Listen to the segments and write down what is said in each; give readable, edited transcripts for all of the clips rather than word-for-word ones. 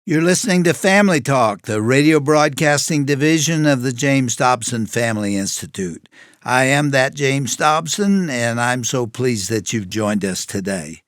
You're listening to Family Talk, the radio broadcasting division of the James Dobson Family Institute. I am that James Dobson, and I'm so pleased that you've joined us today.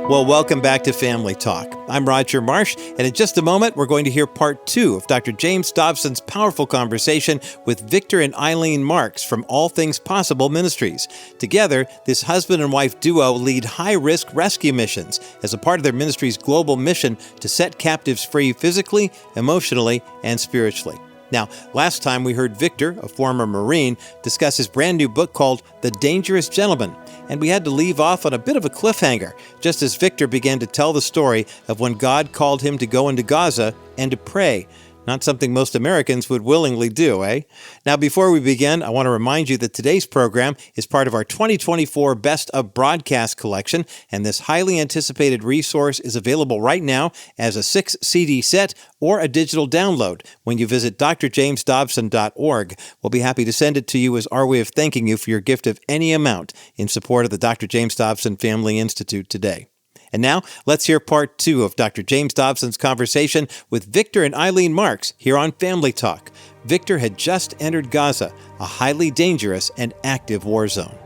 Well, welcome back to Family Talk. I'm Roger Marsh, and in just a moment, we're going to hear part 2 of Dr. James Dobson's powerful conversation with Victor and Eileen Marx from All Things Possible Ministries. Together, this husband and wife duo lead high-risk rescue missions as a part of their ministry's global mission to set captives free physically, emotionally, and spiritually. Now, last time we heard Victor, a former Marine, discuss his brand new book called The Dangerous Gentleman, and we had to leave off on a bit of a cliffhanger, just as Victor began to tell the story of when God called him to go into Gaza and to pray. Not something most Americans would willingly do, eh? Now, before we begin, I want to remind you that today's program is part of our 2024 Best of Broadcast collection, and this highly anticipated resource is available right now as a 6-CD set or a digital download when you visit drjamesdobson.org. We'll be happy to send it to you as our way of thanking you for your gift of any amount in support of the Dr. James Dobson Family Institute today. And now, let's hear part 2 of Dr. James Dobson's conversation with Victor and Eileen Marx here on Family Talk. Victor had just entered Gaza, a highly dangerous and active war zone.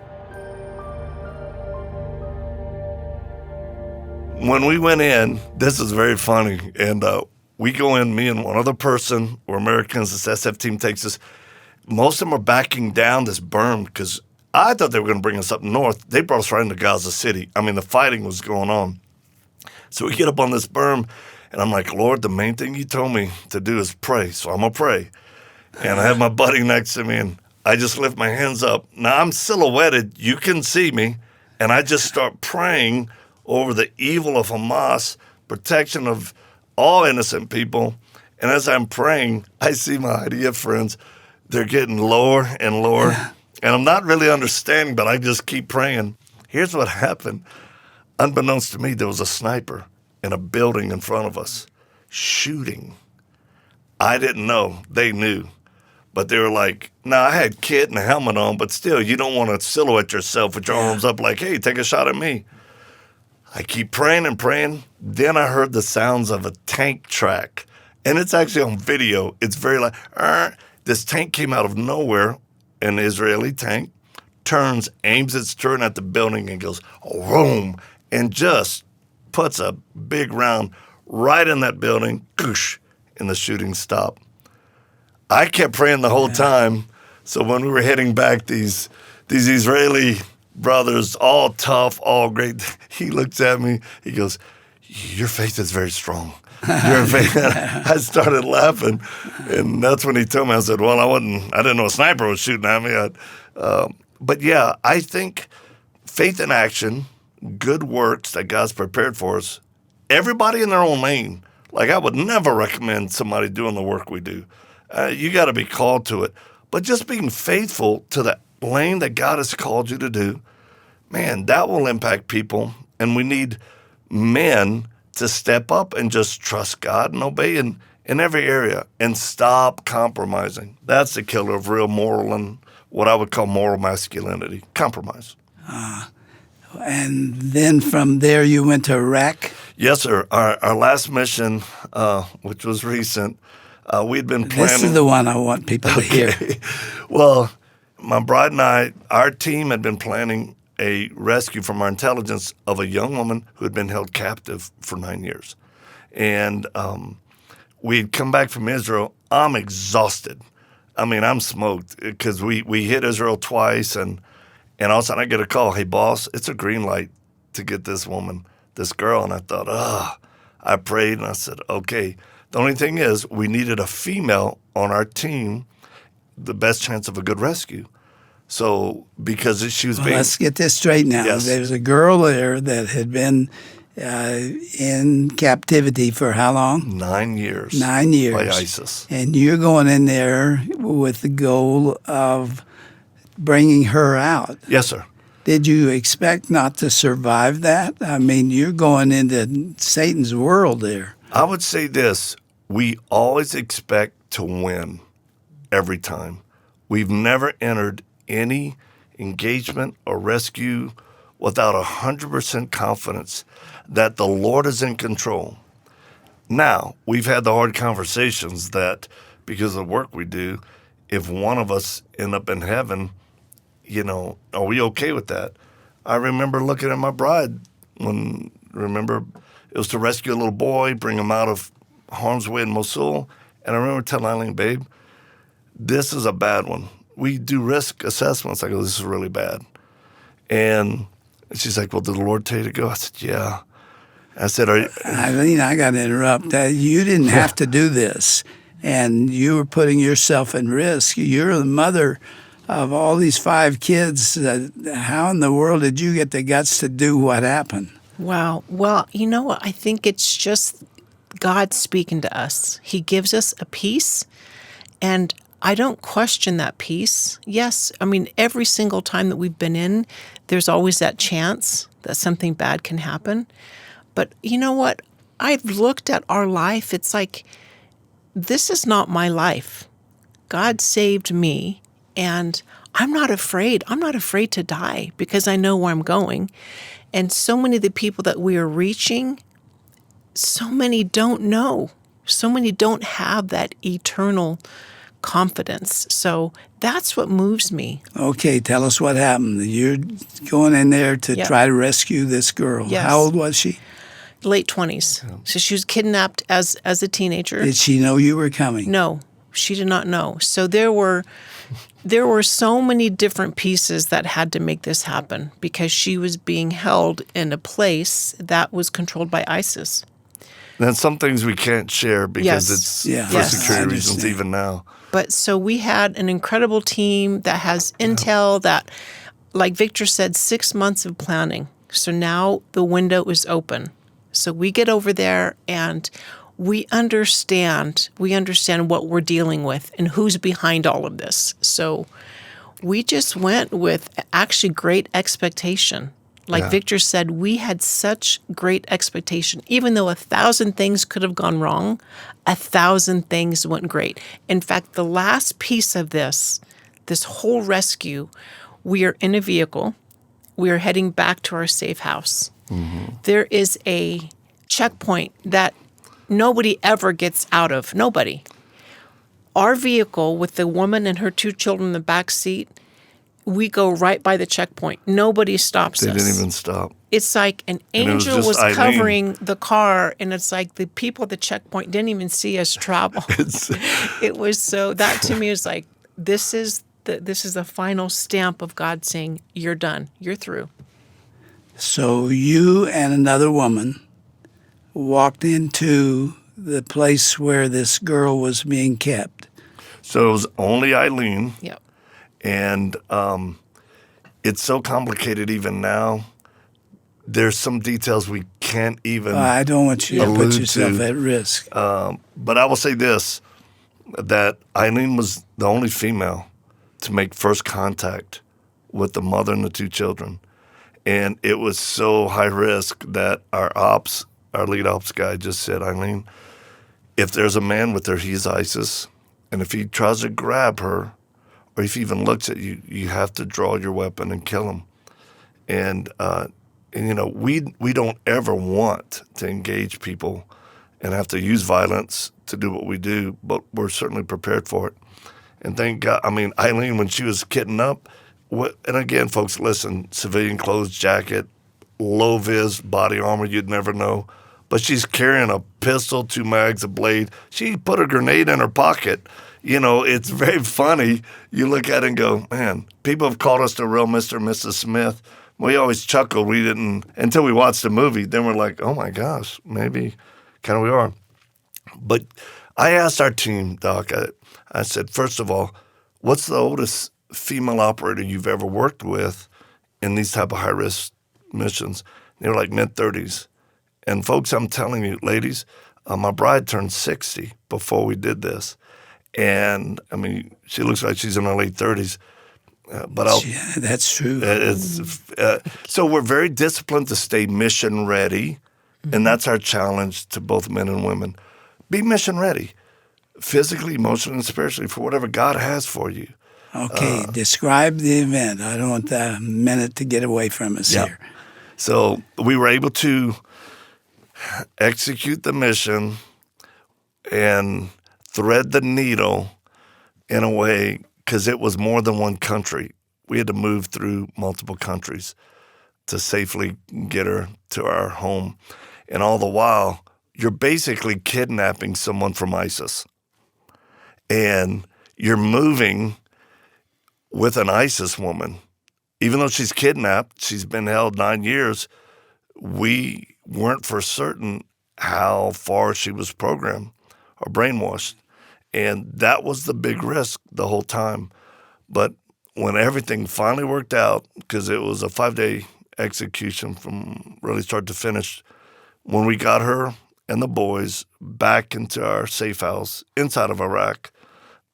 When we went in, this is very funny, and we go in, me and one other person, we're Americans, this SF team takes us. Most of them are backing down this berm because I thought they were going to bring us up north. They brought us right into Gaza City. I mean, the fighting was going on. So we get up on this berm, and I'm like, Lord, the main thing you told me to do is pray, so I'm going to pray. And I have my buddy next to me, and I just lift my hands up. Now, I'm silhouetted. You can see me. And I just start praying over the evil of Hamas, protection of all innocent people. And as I'm praying, I see my IDF friends. They're getting lower and lower. Yeah. And I'm not really understanding, but I just keep praying. Here's what happened. Unbeknownst to me, there was a sniper in a building in front of us shooting. I didn't know. They knew. But they were like, I had kit and a helmet on, but still, you don't want to silhouette yourself with your arms up like, hey, take a shot at me. I keep praying and praying. Then I heard the sounds of a tank track. And it's actually on video. It's very like, this tank came out of nowhere. An Israeli tank turns, aims its turret at the building and goes, vroom, and just puts a big round right in that building, goosh, and the shooting stopped. I kept praying the whole time. So when we were heading back, these Israeli brothers, all tough, all great, he looks at me, he goes, your faith is very strong. I started laughing, and that's when he told me. I said, well, I didn't know a sniper was shooting at me. But yeah, I think faith in action, good works that God's prepared for us, everybody in their own lane. Like, I would never recommend somebody doing the work we do. You got to be called to it. But just being faithful to the lane that God has called you to do, man, that will impact people. And we need men to step up and just trust God and obey in every area and stop compromising. That's the killer of real moral and what I would call moral masculinity, compromise. And then from there you went to Iraq? Yes, sir. Our last mission, which was recent, we'd been planning. This is the one I want people to hear. Well, my bride and I, our team had been planning a rescue from our intelligence of a young woman who had been held captive for 9 years. And we'd come back from Israel. I'm exhausted. I mean, I'm smoked because we hit Israel twice, and all of a sudden I get a call, hey, boss, it's a green light to get this woman, this girl. And I thought, I prayed, and I said, okay. The only thing is we needed a female on our team, the best chance of a good rescue. So because she was being... Let's get this straight now. Yes. There's a girl there that had been in captivity for how long? 9 years. 9 years. By ISIS. And you're going in there with the goal of bringing her out. Yes, sir. Did you expect not to survive that? I mean, you're going into Satan's world there. I would say this. We always expect to win every time. We've never entered any engagement or rescue without 100% confidence that the Lord is in control. Now, we've had the hard conversations that because of the work we do, if one of us end up in heaven, are we okay with that? I remember looking at my bride it was to rescue a little boy, bring him out of harm's way in Mosul. And I remember telling Eileen, babe, this is a bad one. We do risk assessments. I go, this is really bad. And she's like, well, did the Lord tell you to go? I said, yeah. I said, Eileen, I got to interrupt. You didn't have to do this, and you were putting yourself in risk. You're the mother of all these 5 kids. How in the world did you get the guts to do what happened? Wow. Well, you know what? I think it's just God speaking to us. He gives us a peace, and I don't question that peace. Yes, I mean, every single time that we've been in, there's always that chance that something bad can happen. But you know what? I've looked at our life. It's like, this is not my life. God saved me, and I'm not afraid. I'm not afraid to die because I know where I'm going. And so many of the people that we are reaching, so many don't know. So many don't have that eternal confidence. So that's what moves me. Okay, tell us what happened. You're going in there to try to rescue this girl. Yes. How old was she? Late 20s. So she was kidnapped as a teenager. Did she know you were coming? No, she did not know. So there were so many different pieces that had to make this happen because she was being held in a place that was controlled by ISIS. And some things we can't share because Yes. it's for security reasons even now. But so we had an incredible team that has intel that, like Victor said, 6 months of planning. So now the window is open. So we get over there and we understand what we're dealing with and who's behind all of this. So we just went with actually great expectation. Like Victor said, we had such great expectation. Even though 1,000 things could have gone wrong, 1,000 things went great. In fact, the last piece of this whole rescue, we are in a vehicle. We are heading back to our safe house. Mm-hmm. There is a checkpoint that nobody ever gets out of. Nobody. Our vehicle with the woman and her 2 children in the back seat, we go right by the checkpoint. Nobody stops us. They didn't even stop. It's like an angel was covering the car, and it's like the people at the checkpoint didn't even see us travel. It was so, that to me is like, this is the final stamp of God saying, you're done, you're through. So you and another woman walked into the place where this girl was being kept. So it was only Eileen. Yep. And it's so complicated even now. There's some details we can't even I don't want you to put yourself at risk. But I will say this, that Eileen was the only female to make first contact with the mother and the 2 children. And it was so high risk that our lead ops guy just said, Eileen, if there's a man with her, he's ISIS. And if he tries to grab her, or if he even looks at you, you have to draw your weapon and kill him. And we don't ever want to engage people and have to use violence to do what we do, but we're certainly prepared for it. And thank God, I mean, Eileen, when she was kitting up, and again, folks, listen, civilian clothes, jacket, low-vis body armor, you'd never know. But she's carrying a pistol, 2 mags, a blade. She put a grenade in her pocket. It's very funny. You look at it and go, man, people have called us the real Mr. and Mrs. Smith. We always chuckled. We didn't, until we watched the movie. Then we're like, oh my gosh, maybe kind of we are. But I asked our team, Doc, I said, first of all, what's the oldest female operator you've ever worked with in these type of high-risk missions? They were like mid-30s. And folks, I'm telling you, ladies, my bride turned 60 before we did this. And, I mean, she looks like she's in her late 30s. That's true. So we're very disciplined to stay mission ready, and that's our challenge to both men and women. Be mission ready, physically, emotionally, and spiritually, for whatever God has for you. Okay, describe the event. I don't want the minute to get away from us here. So we were able to execute the mission and thread the needle in a way, because it was more than one country. We had to move through multiple countries to safely get her to our home. And all the while, you're basically kidnapping someone from ISIS. And you're moving with an ISIS woman. Even though she's kidnapped, she's been held 9 years, we weren't for certain how far she was programmed or brainwashed. And that was the big risk the whole time. But when everything finally worked out, because it was a 5-day execution from really start to finish, when we got her and the boys back into our safe house inside of Iraq,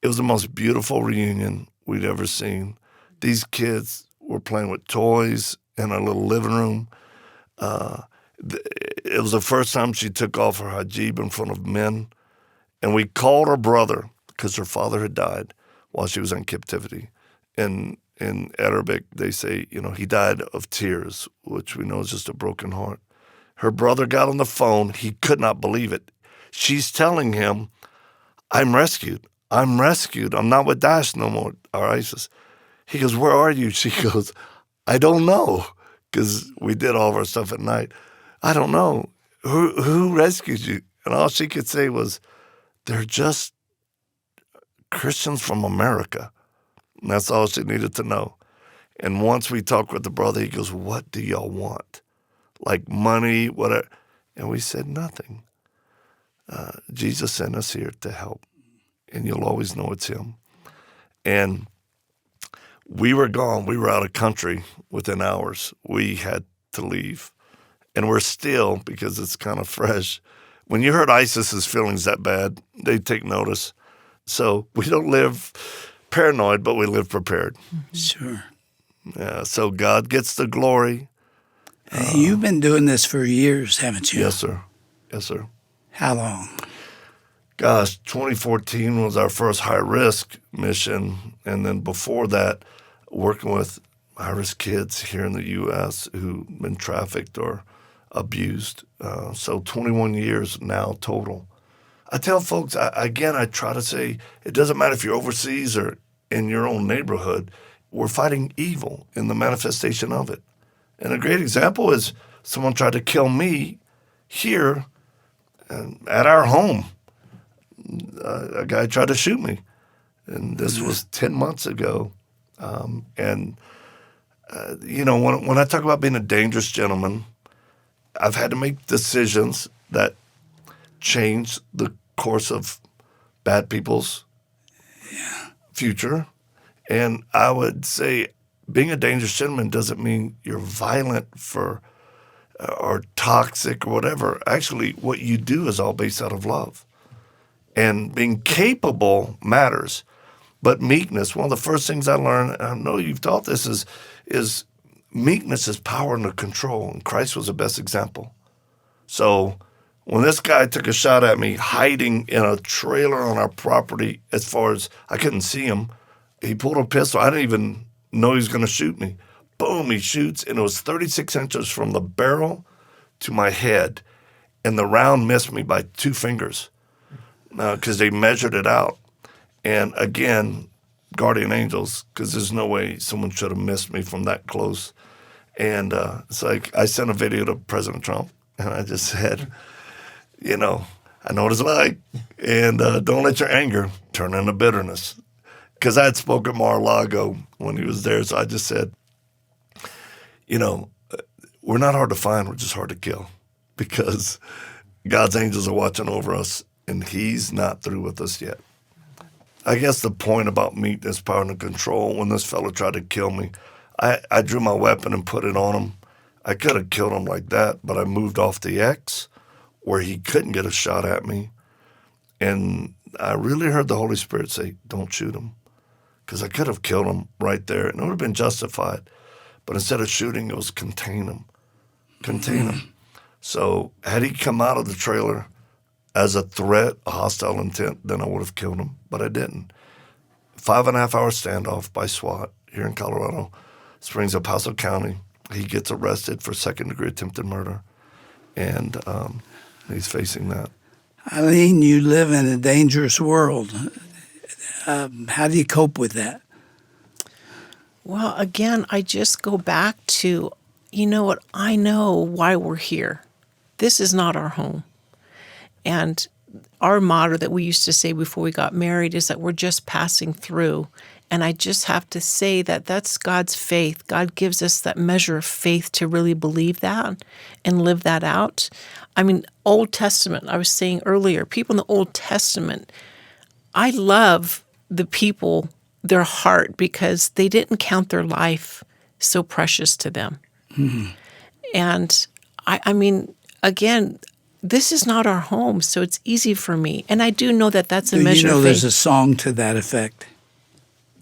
it was the most beautiful reunion we'd ever seen. These kids were playing with toys in our little living room. It was the first time she took off her hijab in front of men. And we called her brother because her father had died while she was in captivity. And in Arabic, they say, he died of tears, which we know is just a broken heart. Her brother got on the phone. He could not believe it. She's telling him, I'm rescued. I'm rescued. I'm not with Daesh no more, or ISIS. He goes, where are you? She goes, I don't know, because we did all of our stuff at night. I don't know. Who rescued you? And all she could say was, they're just Christians from America. And that's all she needed to know. And once we talked with the brother, he goes, what do y'all want? Like money, whatever. And we said, nothing. Jesus sent us here to help. And you'll always know it's him. And we were gone. We were out of country within hours. We had to leave. And we're still, because it's kind of fresh, when you heard ISIS's feelings that bad, they take notice. So we don't live paranoid, but we live prepared. Sure. Yeah, so God gets the glory. You've been doing this for years, haven't you? Yes, sir. Yes, sir. How long? Gosh, 2014 was our first high-risk mission. And then before that, working with high-risk kids here in the U.S. who've been trafficked or abused. So 21 years now total. I tell folks, I try to say, it doesn't matter if you're overseas or in your own neighborhood. We're fighting evil in the manifestation of it. And a great example is someone tried to kill me here at our home. A guy tried to shoot me. And this was 10 months ago. When I talk about being a dangerous gentleman, I've had to make decisions that change the course of bad people's future. And I would say being a dangerous gentleman doesn't mean you're violent or toxic or whatever. Actually, what you do is all based out of love. And being capable matters. But meekness, one of the first things I learned, and I know you've taught this, is meekness is power under control, and Christ was the best example. So when this guy took a shot at me hiding in a trailer on our property, as far as I couldn't see him, he pulled a pistol. I didn't even know he was going to shoot me. Boom, he shoots, and it was 36 inches from the barrel to my head, and the round missed me by 2 fingers because they measured it out. And again, guardian angels, because there's no way someone should have missed me from that close. And it's like I sent a video to President Trump, and I just said, I know what it's like, and don't let your anger turn into bitterness. Because I had spoken Mar-a-Lago when he was there, so I just said, we're not hard to find, we're just hard to kill. Because God's angels are watching over us, and he's not through with us yet. I guess the point about meekness, power, and control, when this fellow tried to kill me, I drew my weapon and put it on him. I could have killed him like that, but I moved off the X where he couldn't get a shot at me. And I really heard the Holy Spirit say, don't shoot him. Because I could have killed him right there, and it would have been justified. But instead of shooting, it was contain him. Contain him. So had he come out of the trailer as a threat, a hostile intent, then I would have killed him. But I didn't. 5.5-hour standoff by SWAT here in Colorado Springs, El Paso County. He gets arrested for second-degree attempted murder, and he's facing that. Eileen, you live in a dangerous world. How do you cope with that? Well, again, I just go back to, you know what, I know why we're here. This is not our home. And our motto that we used to say before we got married is that we're just passing through. And I just have to say that that's God's faith. God gives us that measure of faith to really believe that and live that out. I mean, Old Testament, I was saying earlier, people in the Old Testament, I love the people, their heart, because they didn't count their life so precious to them. Mm-hmm. And I mean, again, this is not our home, so it's easy for me. And I do know that that's a measure of faith. There's a song to that effect.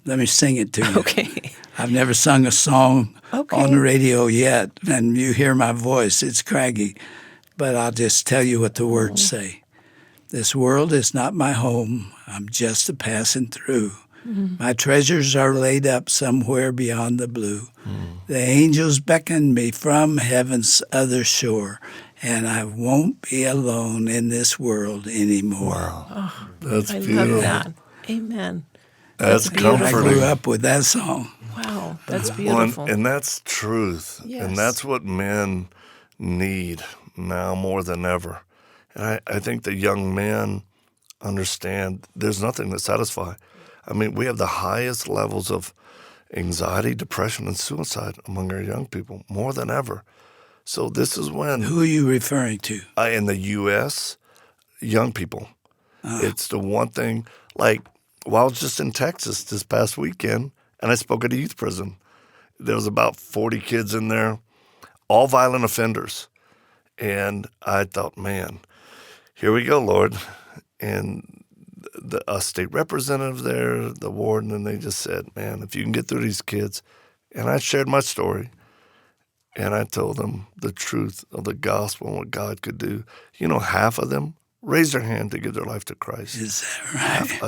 Let me sing it to you. Okay. I've never sung a song on the radio yet, and you hear my voice. It's craggy. But I'll just tell you what the words say. This world is not my home. I'm just a passing through. Mm-hmm. My treasures are laid up somewhere beyond the blue. Mm. The angels beckon me from heaven's other shore, and I won't be alone in this world anymore. Wow. Oh, that's I beautiful. love that. Amen. That's comforting. I grew up with that song. Wow, that's beautiful. And that's truth. Yes. And that's what men need now more than ever. And I think the young men understand there's nothing that satisfies. I mean, we have the highest levels of anxiety, depression, and suicide among our young people, more than ever. So this is when... Who are you referring to? In the U.S., young people. It's the one thing, like, well, I was just in Texas this past weekend, and I spoke at a youth prison. There was about 40 kids in there, all violent offenders. And I thought, man, here we go, Lord. And a state representative there, the warden, and they just said, man, if you can get through these kids. And I shared my story, and I told them the truth of the gospel and what God could do. You know, half of them raised their hand to give their life to Christ. Is that right? Half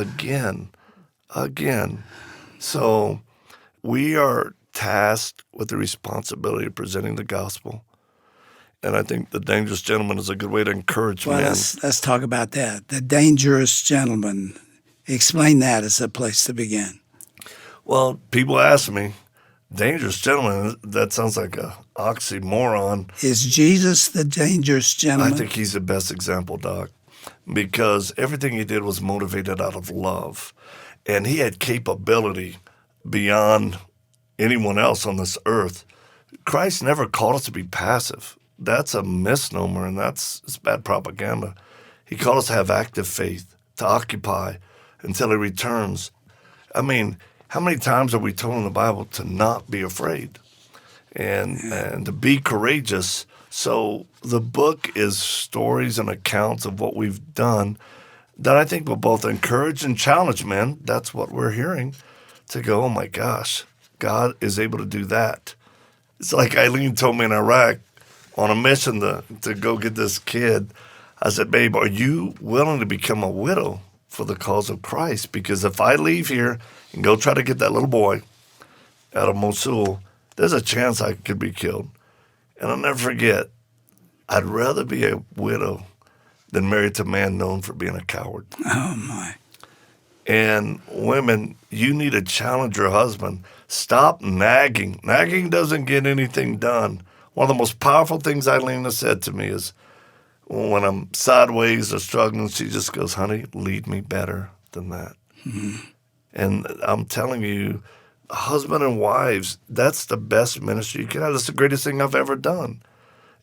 again. So we are tasked with the responsibility of presenting the gospel. And I think the dangerous gentleman is a good way to encourage men. Let's talk about that. The dangerous gentleman. Explain that as a place to begin. Well, people ask me, dangerous gentleman, that sounds like a oxymoron. Is Jesus the dangerous gentleman? I think he's the best example, Doc, because everything he did was motivated out of love. And he had capability beyond anyone else on this earth. Christ never called us to be passive. That's a misnomer, and it's bad propaganda. He called us to have active faith, to occupy until he returns. I mean, how many times are we told in the Bible to not be afraid and to be courageous? So the book is stories and accounts of what we've done that I think will both encourage and challenge men. That's what we're hearing, to go, oh my gosh, God is able to do that. It's like Eileen told me in Iraq, on a mission to go get this kid. I said, babe, are you willing to become a widow for the cause of Christ? Because if I leave here and go try to get that little boy out of Mosul, there's a chance I could be killed. And I'll never forget, I'd rather be a widow than married to a man known for being a coward. Oh, my. And women, you need to challenge your husband. Stop nagging. Nagging doesn't get anything done. One of the most powerful things Eileen has said to me is when I'm sideways or struggling, she just goes, honey, lead me better than that. Mm-hmm. And I'm telling you, husband and wives, that's the best ministry you can have. That's the greatest thing I've ever done,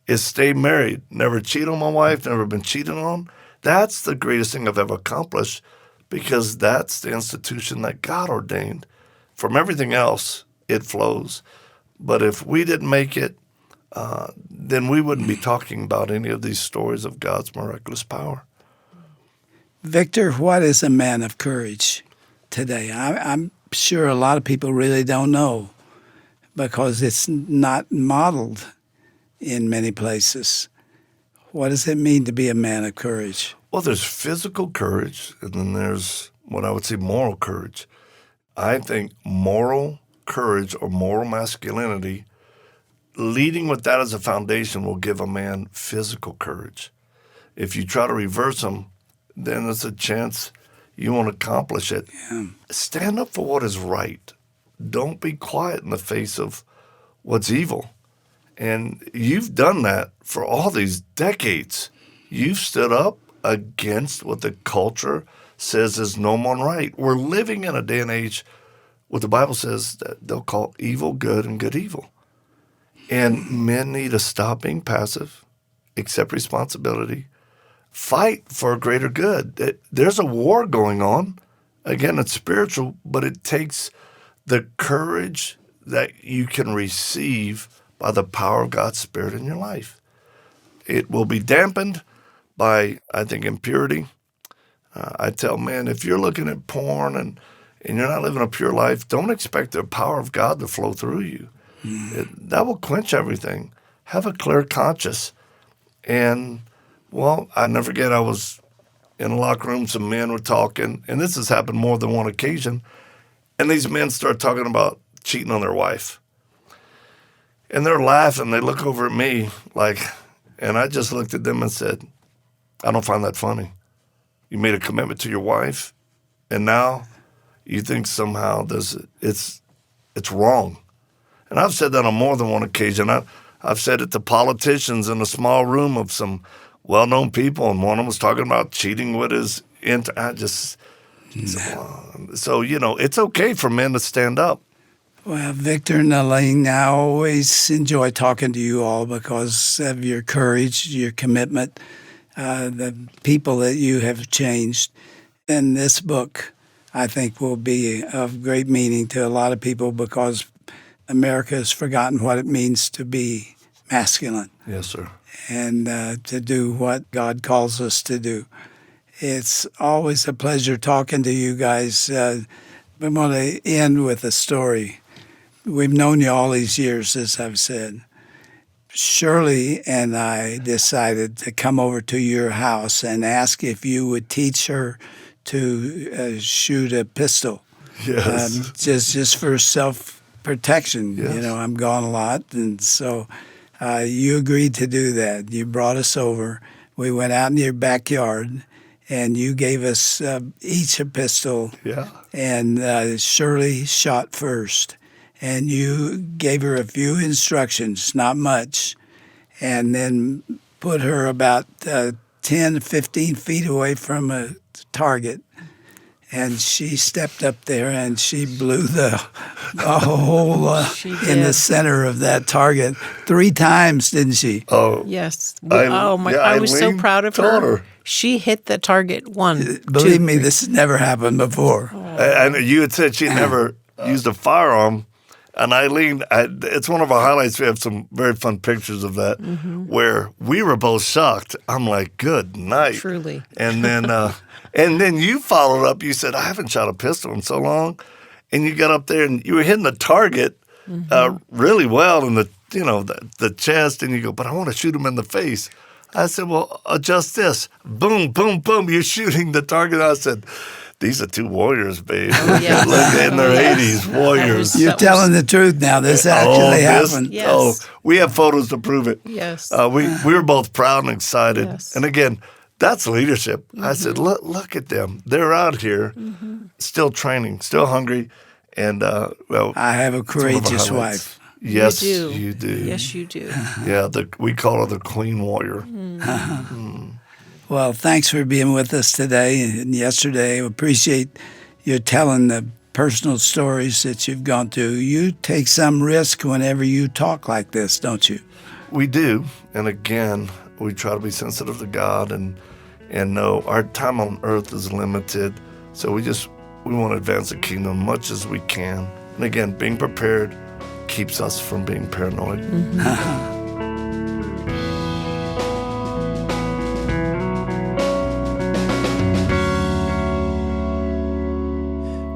is stay married. Never cheat on my wife, never been cheated on. That's the greatest thing I've ever accomplished, because that's the institution that God ordained. From everything else, it flows. But if we didn't make it, then we wouldn't be talking about any of these stories of God's miraculous power. Victor, what is a man of courage today? I'm sure a lot of people really don't know, because it's not modeled in many places. What does it mean to be a man of courage? Well, there's physical courage, and then there's what I would say moral courage. I think moral courage or moral masculinity, leading with that as a foundation, will give a man physical courage. If you try to reverse them, then there's a chance you won't accomplish it. Yeah. Stand up for what is right. Don't be quiet in the face of what's evil. And you've done that for all these decades. You've stood up against what the culture says is normal and right. We're living in a day and age what the Bible says that they'll call evil good and good evil. And men need to stop being passive, accept responsibility, fight for a greater good. There's a war going on. Again, it's spiritual, but it takes the courage that you can receive by the power of God's Spirit in your life. It will be dampened by, I think, impurity. I tell men, if you're looking at porn and you're not living a pure life, don't expect the power of God to flow through you. That will quench everything. Have a clear conscience. And, well, I never forget, I was in a locker room, some men were talking, and this has happened more than one occasion, and these men start talking about cheating on their wife. And they're laughing. They look over at me like, and I just looked at them and said, I don't find that funny. You made a commitment to your wife, and now you think somehow it's wrong. And I've said that on more than one occasion. I've said it to politicians in a small room of some well-known people, and one of them was talking about cheating with his So, it's okay for men to stand up. Well, Victor and Eileen, I always enjoy talking to you all because of your courage, your commitment, the people that you have changed. And this book, I think, will be of great meaning to a lot of people because America has forgotten what it means to be masculine. Yes, sir. And to do what God calls us to do. It's always a pleasure talking to you guys. I'm going to end with a story. We've known you all these years, as I've said. Shirley and I decided to come over to your house and ask if you would teach her to shoot a pistol. Yes. Just for self-protection. Yes. I'm gone a lot, and so you agreed to do that. You brought us over. We went out in your backyard, and you gave us each a pistol. Yeah. And Shirley shot first. And you gave her a few instructions, not much, and then put her about 10, 15 feet away from a target. And she stepped up there and she blew the hole in the center of that target 3 times, didn't she? Oh, yes. I was so Eileen proud of taught her. She hit the target 1. Believe me, this has never happened before. And you had said she never used a firearm. And Eileen, it's one of our highlights. We have some very fun pictures of that where we were both shocked. I'm like, good night. Truly. And then you followed up. You said, I haven't shot a pistol in so long. And you got up there and you were hitting the target really well in the chest. And you go, but I want to shoot him in the face. I said, well, adjust this. Boom, boom, boom. You're shooting the target. I said, these are 2 warriors, babe. Oh, yes. In their 80s, warriors. You're telling the truth now. This actually happened. Yes. Oh, we have photos to prove it. Yes. We were both proud and excited. Yes. And again, that's leadership. I said, look at them. They're out here still training, still hungry. And, I have a courageous wife. Yes, you do. Yes, you do. Yeah, we call her the Queen Warrior. Well, thanks for being with us today and yesterday. We appreciate you telling the personal stories that you've gone through. You take some risk whenever you talk like this, don't you? We do. And again, we try to be sensitive to God and know our time on earth is limited. So we want to advance the kingdom much as we can. And again, being prepared keeps us from being paranoid.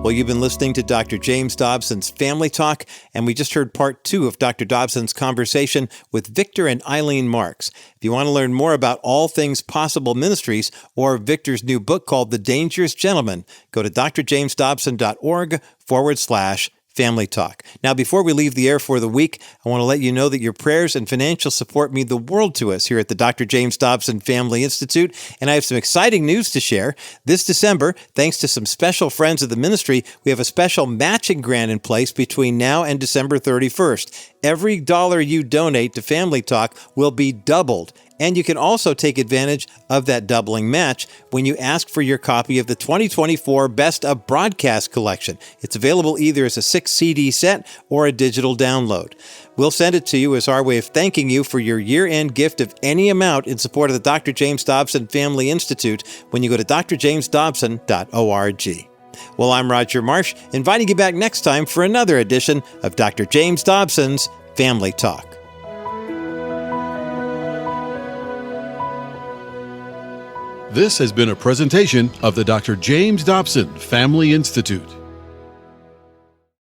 Well, you've been listening to Dr. James Dobson's Family Talk, and we just heard part 2 of Dr. Dobson's conversation with Victor and Eileen Marx. If you want to learn more about All Things Possible Ministries or Victor's new book called The Dangerous Gentleman, go to drjamesdobson.org/Family Talk. Now, before we leave the air for the week, I want to let you know that your prayers and financial support mean the world to us here at the Dr. James Dobson Family Institute, and I have some exciting news to share. This December, thanks to some special friends of the ministry, we have a special matching grant in place between now and December 31st. Every dollar you donate to Family Talk will be doubled. And you can also take advantage of that doubling match when you ask for your copy of the 2024 Best of Broadcast Collection. It's available either as a 6-CD set or a digital download. We'll send it to you as our way of thanking you for your year-end gift of any amount in support of the Dr. James Dobson Family Institute when you go to drjamesdobson.org. Well, I'm Roger Marsh, inviting you back next time for another edition of Dr. James Dobson's Family Talk. This has been a presentation of the Dr. James Dobson Family Institute.